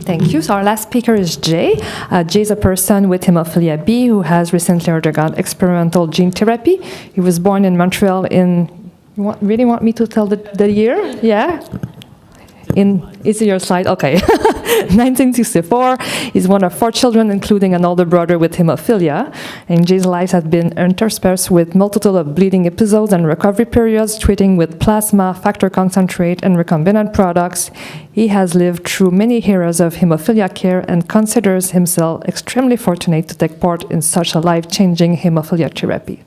Thank you. So our last speaker is Jay. Jay is a person with hemophilia B who has recently undergone experimental gene therapy. He was born in Montreal in, really want me to tell the year? Yeah? Is it your slide? Okay. 1964. He's one of 4 children, including an older brother with hemophilia. And Jay's life has been interspersed with multitude of bleeding episodes and recovery periods, treating with plasma, factor concentrate, and recombinant products. He has lived through many eras of hemophilia care and considers himself extremely fortunate to take part in such a life-changing hemophilia therapy.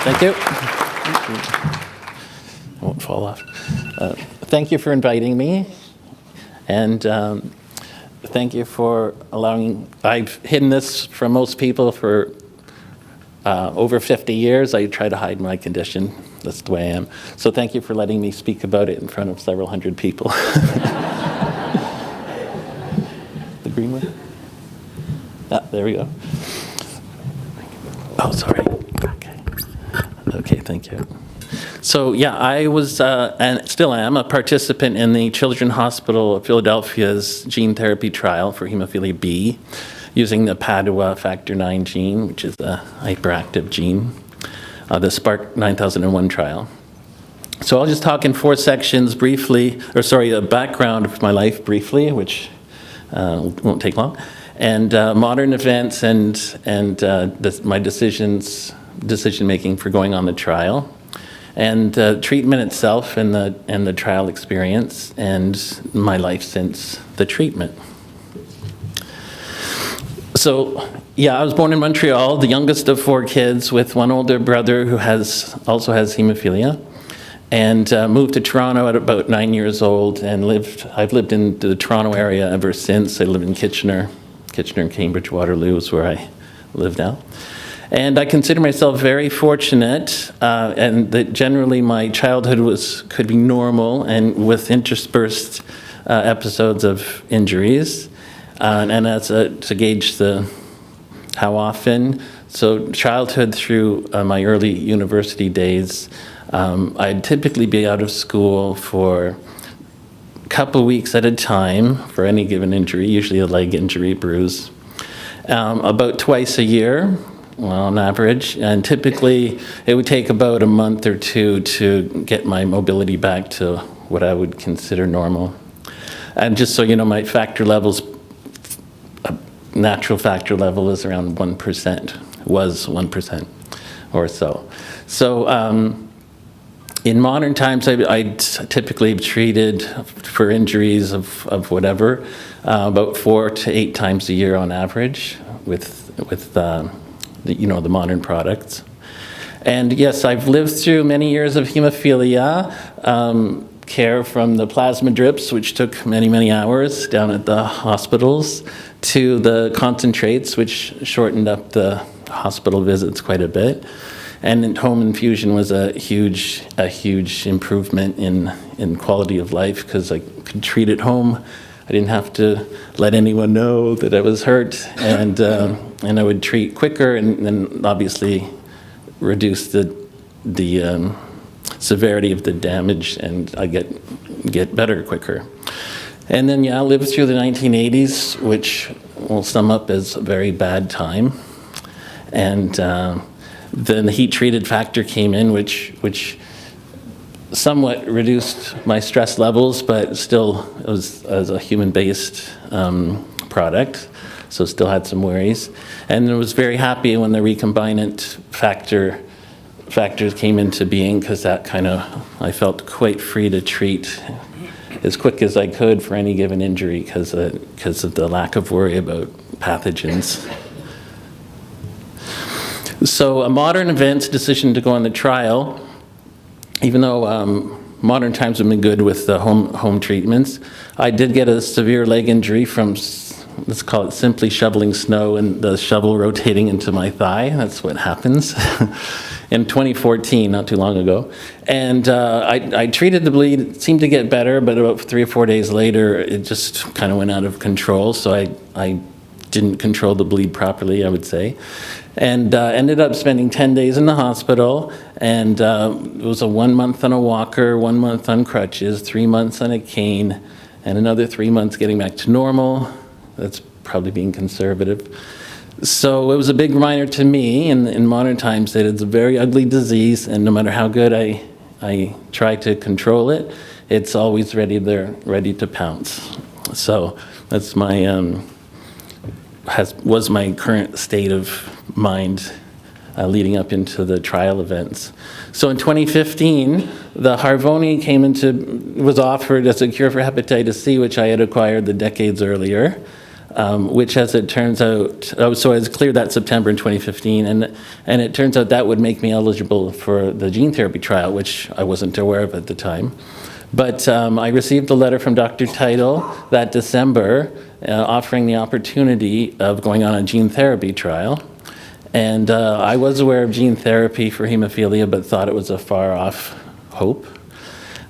Thank you. I won't fall off. Thank you for inviting me, and thank you for allowing. I've hidden this from most people for over 50 years. I try to hide my condition. That's the way I am. So thank you for letting me speak about it in front of several hundred people. The green one? There we go. Oh, sorry. Okay, thank you. So yeah, I was, and still am, a participant in the Children's Hospital of Philadelphia's gene therapy trial for hemophilia B, using the Padua factor 9 gene, which is a hyperactive gene, the Spark 9001 trial. So I'll just talk in 4 sections briefly, a background of my life briefly, which won't take long, and modern events and my decision-making for going on the trial, and treatment itself and the trial experience, and my life since the treatment. So yeah, I was born in Montreal, the youngest of 4 kids, with one older brother who also has hemophilia, and moved to Toronto at about 9 years old, and I've lived in the Toronto area ever since. I live in Kitchener and Cambridge, Waterloo is where I live now. And I consider myself very fortunate, and that generally my childhood could be normal and with interspersed episodes of injuries, and that's to gauge how often. So childhood through my early university days, I'd typically be out of school for a couple weeks at a time for any given injury, usually a leg injury, bruise, about twice a year. Well, on average, and typically it would take about a month or 2 to get my mobility back to what I would consider normal. And just so you know, my factor levels, natural factor level is around 1%, was 1% or so. So in modern times, I typically treated for injuries of whatever, about 4 to 8 times a year on average with the modern products. And yes, I've lived through many years of hemophilia, care from the plasma drips, which took many, many hours down at the hospitals, to the concentrates, which shortened up the hospital visits quite a bit. And home infusion was a huge improvement in quality of life, because I could treat at home. I didn't have to let anyone know that I was hurt, and I would treat quicker, and then obviously reduce the severity of the damage, and I get better quicker. And then I lived through the 1980s, which will sum up as a very bad time, and then the heat-treated factor came in, which somewhat reduced my stress levels, but still it was as a human-based product, so still had some worries. And I was very happy when the recombinant factors came into being, because that I felt quite free to treat as quick as I could for any given injury, because of the lack of worry about pathogens. So a modern events decision to go on the trial. Even though modern times have been good with the home treatments, I did get a severe leg injury from, let's call it simply shoveling snow and the shovel rotating into my thigh. That's what happens. In 2014, not too long ago. And I treated the bleed. It seemed to get better, but about 3 or 4 days later, it just kind of went out of control. So I didn't control the bleed properly, I would say. and ended up spending 10 days in the hospital, and it was a 1 month on a walker, 1 month on crutches, 3 months on a cane, and another 3 months getting back to normal. That's probably being conservative. So it was a big reminder to me in modern times that it's a very ugly disease, and no matter how good I try to control it, it's always ready to pounce. So that's my was my current state of mind leading up into the trial events. So in 2015, the Harvoni was offered as a cure for hepatitis C, which I had acquired the decades earlier, which, as it turns out, so I was cleared that September in 2015, and it turns out that would make me eligible for the gene therapy trial, which I wasn't aware of at the time. But I received a letter from Dr. Title that December offering the opportunity of going on a gene therapy trial. And I was aware of gene therapy for hemophilia, but thought it was a far-off hope.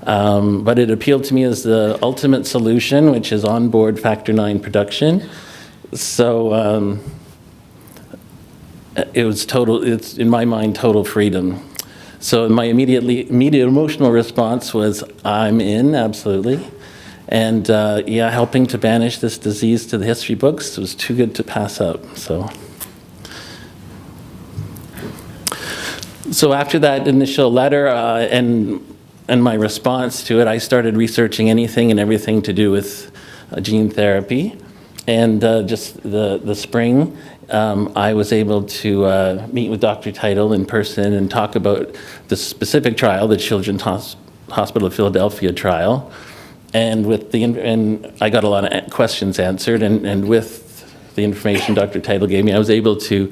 But it appealed to me as the ultimate solution, which is onboard factor IX production. So it's in my mind, total freedom. So my immediate emotional response was, I'm in, absolutely. And yeah, helping to banish this disease to the history books was too good to pass up. So after that initial letter and my response to it, I started researching anything and everything to do with gene therapy. And just the spring, I was able to meet with Dr. Title in person and talk about the specific trial, the Children's Hospital of Philadelphia trial. And I got a lot of questions answered, and with the information Dr. Title gave me, I was able to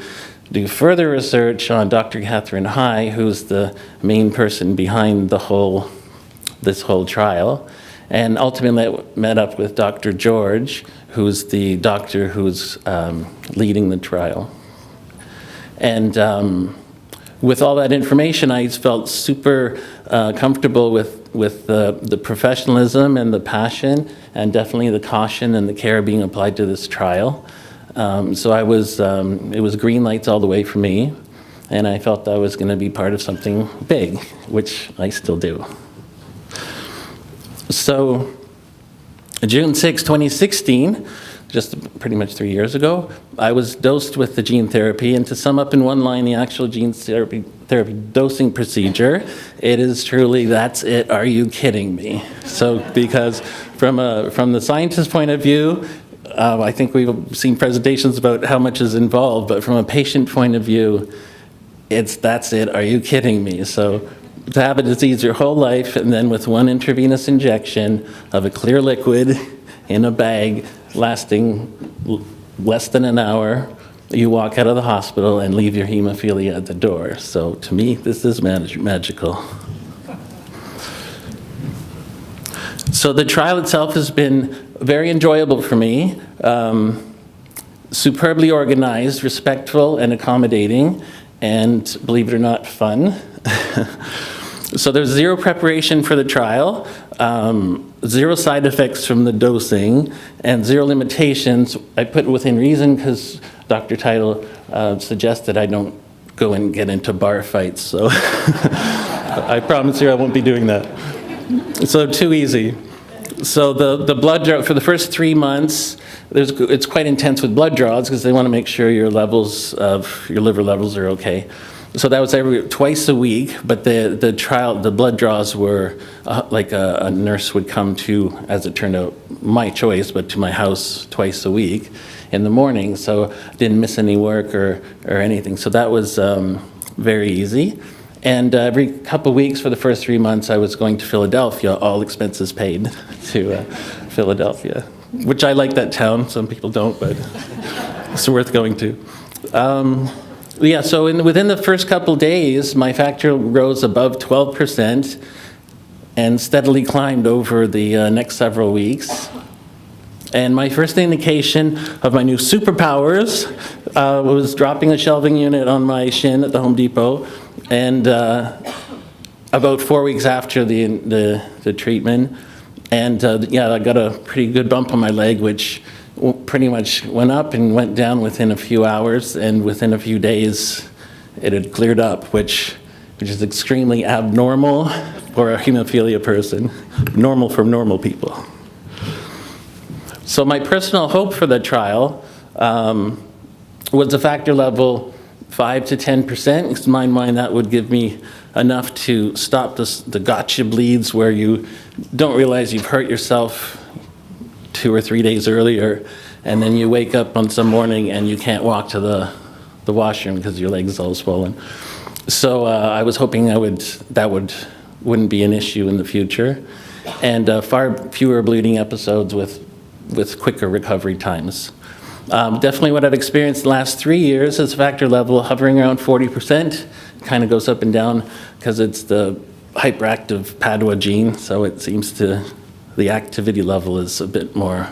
do further research on Dr. Catherine High, who's the main person behind this whole trial, and ultimately met up with Dr. George, who's the doctor who's leading the trial. And with all that information, I felt super comfortable with the professionalism and the passion, and definitely the caution and the care being applied to this trial. So it was green lights all the way for me, and I felt I was going to be part of something big, which I still do. So June 6, 2016, just pretty much 3 years ago, I was dosed with the gene therapy, and to sum up in one line the actual gene therapy dosing procedure, it is truly, that's it, are you kidding me? So because from the scientist's point of view, I think we've seen presentations about how much is involved, but from a patient point of view, that's it, are you kidding me? So to have a disease your whole life, and then with one intravenous injection of a clear liquid in a bag lasting less than an hour, you walk out of the hospital and leave your hemophilia at the door. So to me, this is magical. So the trial itself has been very enjoyable for me, superbly organized, respectful, and accommodating, and believe it or not, fun. So there's zero preparation for the trial, zero side effects from the dosing, and zero limitations. I put within reason because Dr. Title suggested I don't go and get into bar fights, so I promise you I won't be doing that. So too easy. So the blood draw, for the first 3 months, it's quite intense with blood draws because they want to make sure your liver levels are okay. So that was twice a week, but the blood draws were like a nurse would come to, as it turned out, my choice, but to my house twice a week in the morning, so didn't miss any work or anything. So that was very easy. And every couple of weeks for the first 3 months, I was going to Philadelphia, all expenses paid to Philadelphia, which I like that town. Some people don't, but it's worth going to. Yeah, so within the first couple days, my factor rose above 12% and steadily climbed over the next several weeks. And my first indication of my new superpowers was dropping a shelving unit on my shin at the Home Depot. And about 4 weeks after the treatment, and yeah, I got a pretty good bump on my leg, which pretty much went up and went down within a few hours, and within a few days, it had cleared up, which is extremely abnormal for a hemophilia person, normal for normal people. So my personal hope for the trial was a factor level 5 to 10%. In my mind, that would give me enough to stop the gotcha bleeds where you don't realize you've hurt yourself 2 or 3 days earlier, and then you wake up on some morning and you can't walk to the washroom because your leg's all swollen. So I was hoping that wouldn't be an issue in the future, and far fewer bleeding episodes with quicker recovery times. Definitely what I've experienced the last 3 years is factor level hovering around 40%. Kind of goes up and down because it's the hyperactive Padua gene, so it seems the activity level is a bit more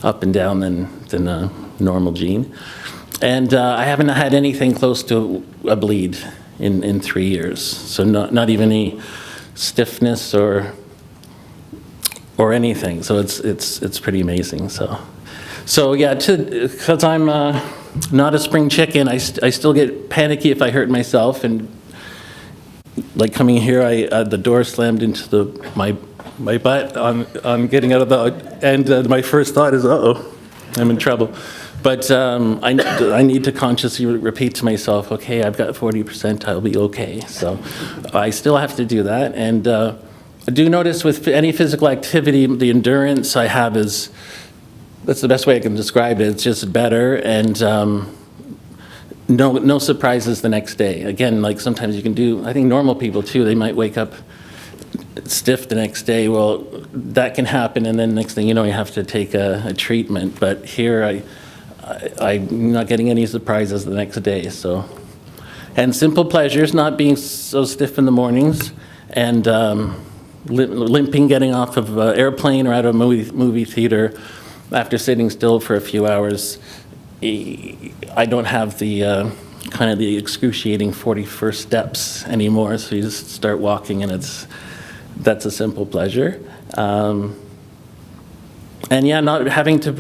up and down than a normal gene. And I haven't had anything close to a bleed in 3 years, so not even any stiffness or anything. So it's pretty amazing. So yeah, because I'm not a spring chicken, I still get panicky if I hurt myself. And like coming here, the door slammed into my butt on getting out of and my first thought is, uh-oh, I'm in trouble. But I need to consciously repeat to myself, okay, I've got 40%, I'll be okay. So I still have to do that. And I do notice with any physical activity, the endurance I have that's the best way I can describe it. It's just better, and no surprises the next day. Again, like sometimes you can do, I think normal people too, they might wake up stiff the next day. Well, that can happen, and then next thing you know, you have to take a treatment. But here, I'm not getting any surprises the next day. So, and simple pleasures, not being so stiff in the mornings, and limping getting off of an airplane or out of a movie theater after sitting still for a few hours. I don't have the kind of the excruciating 41st steps anymore, so you just start walking, and that's a simple pleasure. And yeah, not having to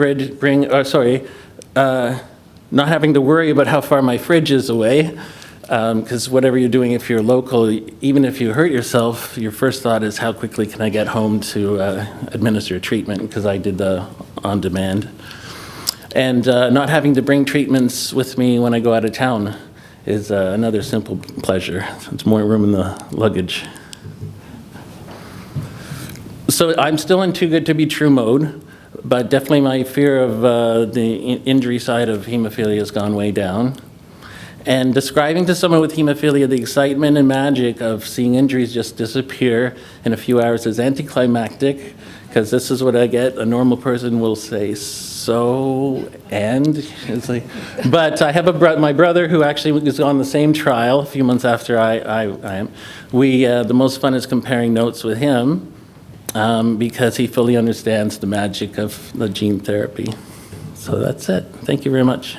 not having to worry about how far my fridge is away, because whatever you're doing, if you're local, even if you hurt yourself, your first thought is how quickly can I get home to administer treatment, because I did the on-demand. And not having to bring treatments with me when I go out of town is another simple pleasure. It's more room in the luggage. So I'm still in too good to be true mode, but definitely my fear of the injury side of hemophilia has gone way down. And describing to someone with hemophilia the excitement and magic of seeing injuries just disappear in a few hours is anticlimactic, because this is what I get. A normal person will say, so, and? It's like, but I have my brother who actually was on the same trial a few months after I am. The most fun is comparing notes with him, because he fully understands the magic of the gene therapy. So that's it. Thank you very much.